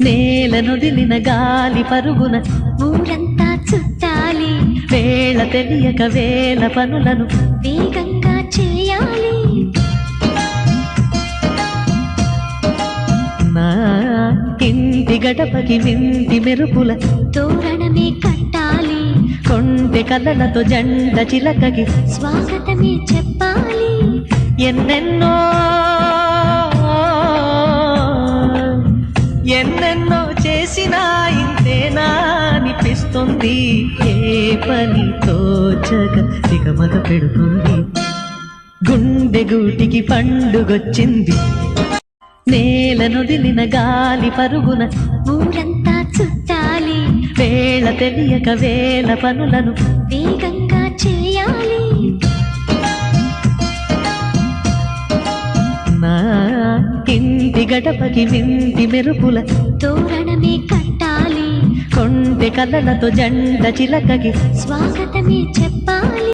నేలనొదిలిన గాలి పరుగున ఊరంతా చుట్టాలి. వేళ తెలియక వేల పనులను వేగంగా చేయాలి. నా ఇంటి గడపకి వింటి మెరుపుల తోరణమే కట్టాలి. కొంటె కలలతో జంట చిలకకి స్వాగతమే చెప్పాలి. ఎన్నెన్నో ఎన్నెన్నో చేసినా ఇంతేనా అనిపిస్తుంది. ఏ పని తోచక దిగమగ పెడుతుంది. గుండె గూటికి పండుగొచ్చింది. నేలనొదిలిన గాలి పరుగున ఊరంతా చుట్టాలి. వేళ తెలియక వేల పనులను వేగంగా చేయాలి. నా ఇంటి గడపకి వింటి మెరుపుల తోరణమే కట్టాలి. కొంటె కలలతో జంట చిలకకి స్వాగతమే చెప్పాలి.